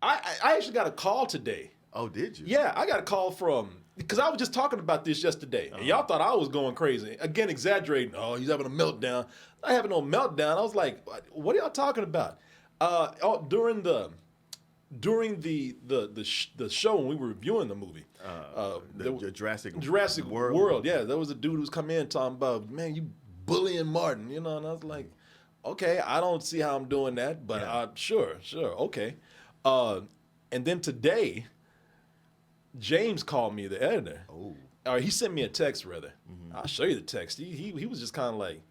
I actually got a call today. Oh, did you? Yeah, I got a call because I was just talking about this yesterday, and y'all thought I was going crazy. Again, exaggerating. Oh, he's having a meltdown. I having no meltdown. I was like, what are y'all talking about? During the show when we were reviewing the movie, the Jurassic World. Yeah, there was a dude who's come in talking about, man, you bullying Martin, and I was like, okay, I don't see how I'm doing that, but sure, okay. And then today, James called me, the editor. Oh. Or he sent me a text, rather. Mm-hmm. I'll show you the text. He was just kind of like,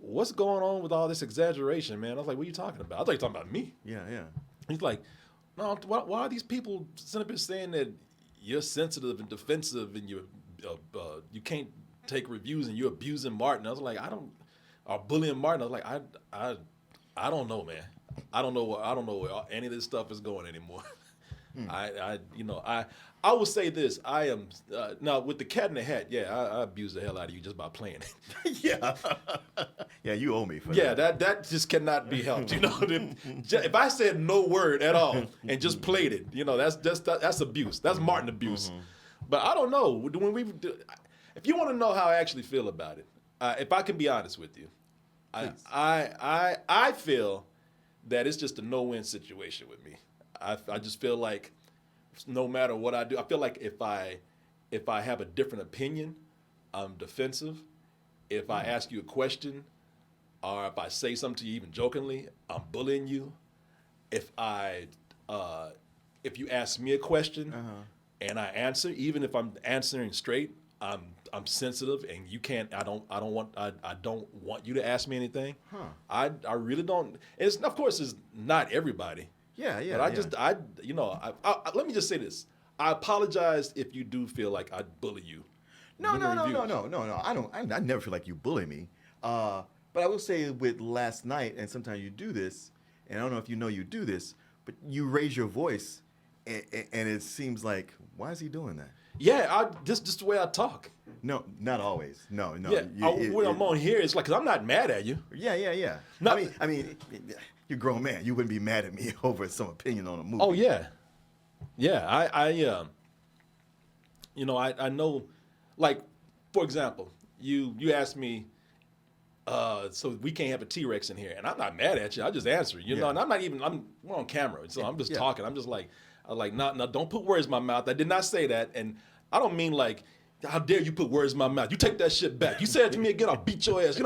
what's going on with all this exaggeration, man? I was like, what are you talking about? I thought you were talking about me. Yeah. He's like, no, why are these people sitting up here saying that you're sensitive and defensive and you can't take reviews and you're abusing Martin? I was like, or bullying Martin. I was like, I don't know, man. I don't know where any of this stuff is going anymore. I will say this. I am now with the Cat in the Hat. Yeah, I abuse the hell out of you just by playing it. Yeah, you owe me for that. Yeah, that just cannot be helped. If I said no word at all and just played it, that's abuse. That's Martin abuse. Mm-hmm. But I don't know if you want to know how I actually feel about it. If I can be honest with you, I feel that it's just a no-win situation with me. I just feel like no matter what I do, I feel like if I have a different opinion, I'm defensive. If I ask you a question, or if I say something to you even jokingly, I'm bullying you. If you ask me a question and I answer, even if I'm answering straight, I'm sensitive, and you can't. I don't want you to ask me anything. I really don't. Of course, it's not everybody. Yeah. But let me just say this. I apologize if you do feel like I bully you. No. I don't. I never feel like you bully me. But I will say with last night, and sometimes you do this, and I don't know if you do this, but you raise your voice, and it seems like, why is he doing that? Yeah, just the way I talk. No, not always. No. Yeah, when I'm on here, it's like, 'cause I'm not mad at you. Yeah. No, I mean, you're a grown man. You wouldn't be mad at me over some opinion on a movie. Oh yeah. I know, like, for example, you asked me, so we can't have a T-Rex in here, and I'm not mad at you. I just answer, and I'm not even. We're on camera, so I'm just talking. I'm just like, no, don't put words in my mouth. I did not say that, and I don't mean like, how dare you put words in my mouth? You take that shit back. You say it to me again, I'll beat your ass.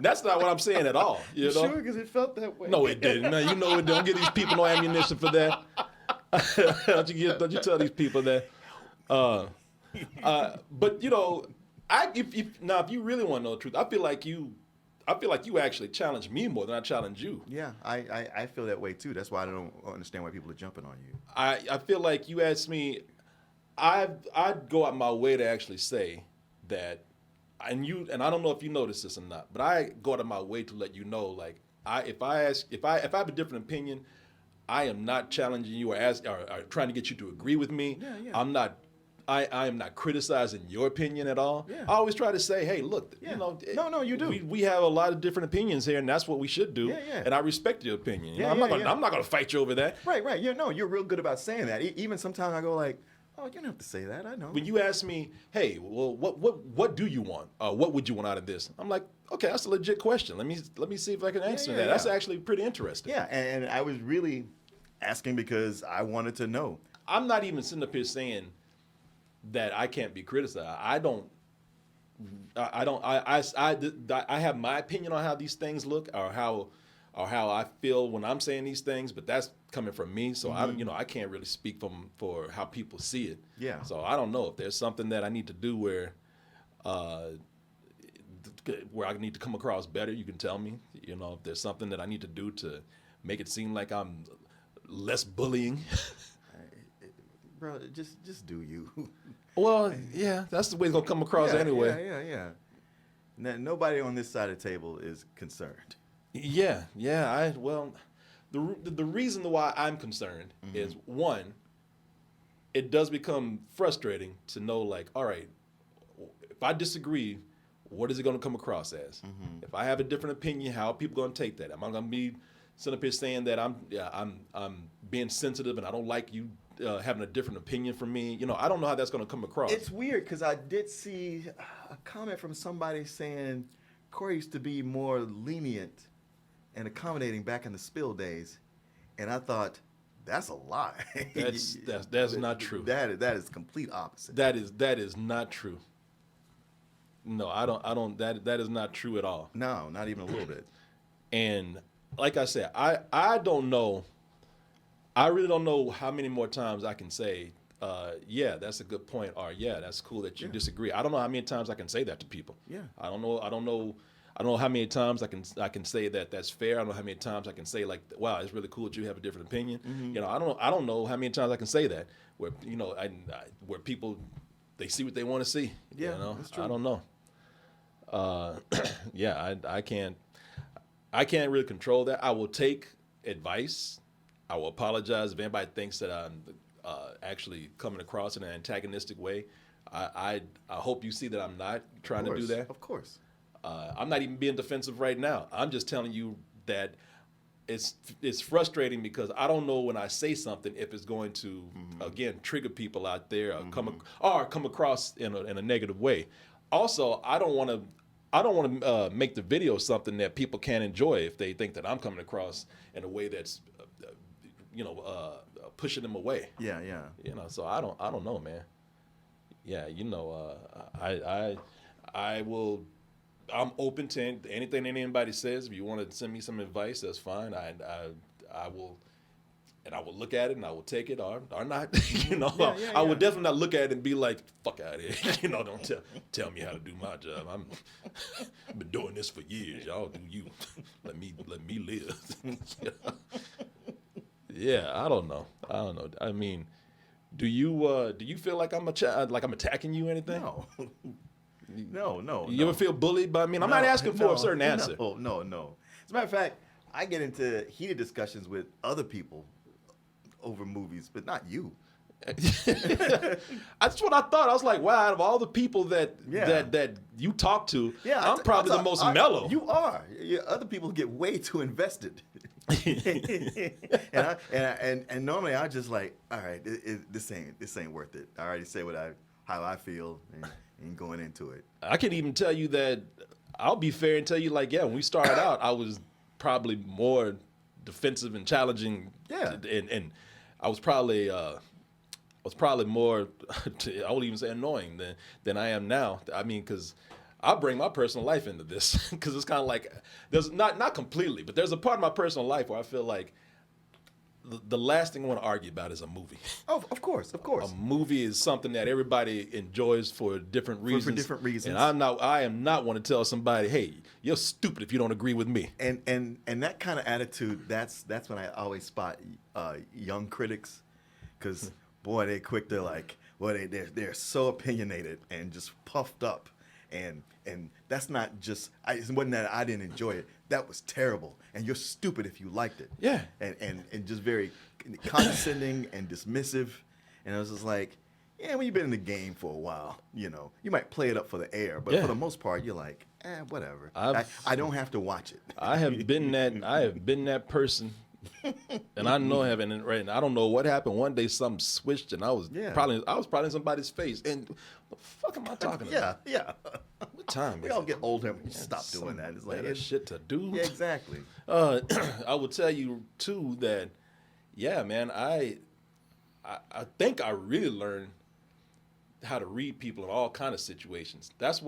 That's not what I'm saying at all. You know? Sure, because it felt that way. No, it didn't. Man, you know it. Don't give these people no ammunition for that. Don't you tell these people that. But if you really want to know the truth, I feel like you actually challenge me more than I challenge you. Yeah, I feel that way too. That's why I don't understand why people are jumping on you. I feel like you asked me. I'd go out my way to actually say that, and I don't know if you notice this or not, but I go out of my way to let you know, like, if I have a different opinion, I am not challenging you or trying to get you to agree with me. Yeah. I'm not. I am not criticizing your opinion at all. Yeah. I always try to say, hey, look, No, you do. We have a lot of different opinions here, and that's what we should do. Yeah. And I respect your opinion. Yeah, I'm not going to fight you over that. Right. You're real good about saying that. Even sometimes I go like, oh, you don't have to say that. I know. When you ask me, hey, well, what do you want? What would you want out of this? I'm like, okay, that's a legit question. Let me see if I can answer that. That's actually pretty interesting. Yeah, and I was really asking because I wanted to know. I'm not even sitting up here saying that I can't be criticized. I have my opinion on how these things look or how I feel when I'm saying these things, but that's coming from me. So I can't really speak for how people see it. Yeah. So I don't know if there's something that I need to do where I need to come across better. You can tell me. If there's something that I need to do to make it seem like I'm less bullying. Bro, just do you. Well, yeah, that's the way it's gonna come across anyway. Yeah. Nobody on this side of the table is concerned. Yeah. The reason why I'm concerned is, one, it does become frustrating to know, like, all right, if I disagree, what is it going to come across as? If I have a different opinion, how are people going to take that? Am I going to be sitting up here saying that I'm being sensitive and I don't like you having a different opinion from me. You know, I don't know how that's going to come across. It's weird because I did see a comment from somebody saying Korey used to be more lenient and accommodating back in the spill days, and I thought that's a lie. That's not true. That is complete opposite. That is not true. No, I don't. That is not true at all. No, not even a little bit. And like I said, I don't know. I really don't know how many more times I can say, yeah, that's a good point, or yeah, that's cool that you disagree. I don't know how many times I can say that to people. Yeah. I don't know how many times I can say that that's fair. I don't know how many times I can say like, wow, it's really cool that you have a different opinion. Mm-hmm. You know, I don't know how many times I can say that where where people they see what they want to see. Yeah, you know? that's true. I don't know. Yeah, I can't really control that. I will take advice. I will apologize if anybody thinks that I'm actually coming across in an antagonistic way. I hope you see that I'm not trying to do that. Of course. I'm not even being defensive right now. I'm just telling you that it's frustrating because I don't know when I say something if it's going to again trigger people out there or come across in a negative way. Also, I don't want to make the video something that people can't enjoy if they think that I'm coming across in a way that's pushing them away. Yeah. You know, so I don't know, man. Yeah, you know, I will. I'm open to anything anybody says. If you want to send me some advice, that's fine. I will, and I will look at it and I will take it or not. You know, I will definitely not look at it and be like, "Fuck out of here." You know, don't tell me how to do my job. I've been doing this for years. Y'all do you. Let me live. Yeah, I don't know. I mean, do you feel like I'm attacking you or anything? No. No. You ever feel bullied by me? I'm not asking for a certain answer. No. As a matter of fact, I get into heated discussions with other people over movies, but not you. That's what I thought. I was like, wow, out of all the people that you talk to, I'm probably the most mellow. You are. Other people get way too invested. and normally I just like, all right, this ain't worth it. I already say how I feel and going into it. I can even tell you that I'll be fair and tell you like, yeah, when we started out, I was probably more defensive and challenging. Yeah. And I was probably more, I would even say annoying than I am now. I mean, because I bring my personal life into this because it's kind of like there's not completely, but there's a part of my personal life where I feel like the last thing I want to argue about is a movie. Oh, of course. A movie is something that everybody enjoys for different reasons. For different reasons. And I am not want to tell somebody, hey, you're stupid if you don't agree with me. And that kind of attitude, that's when I always spot young critics, because boy, they're quick to like, well, they're so opinionated and just puffed up. And that's not just, it wasn't that I didn't enjoy it. That was terrible. And you're stupid if you liked it. Yeah. And just very condescending and dismissive. And I was just like, yeah, when you've been in the game for a while, you know, you might play it up for the air. But for the most part, you're like, whatever. I don't have to watch it. I have been that person. And I know having right now, I don't know what happened. One day something switched and I was probably in somebody's face. And what the fuck am I talking about? Yeah. What time we is all it? get older and we stop doing that. It's like shit to do. Yeah, exactly. I will tell you too that, yeah, man, I think I really learned how to read people in all kind of situations. That's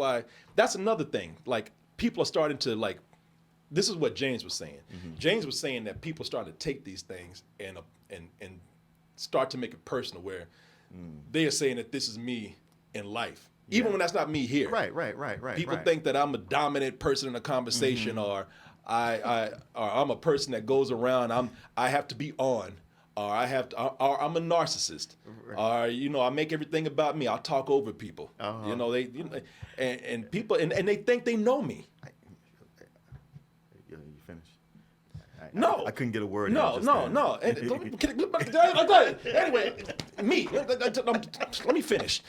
another thing. Like people are starting to like. This is what James was saying. Mm-hmm. James was saying that people started to take these things and start to make it personal, where they are saying that this is me in life, even when that's not me here. Right. People think that I'm a dominant person in a conversation, or I'm a person that goes around. I have to be on, or I'm a narcissist, or I make everything about me. I talk over people. And people and they think they know me. No, I couldn't get a word. No. Anyway, me. Let me finish.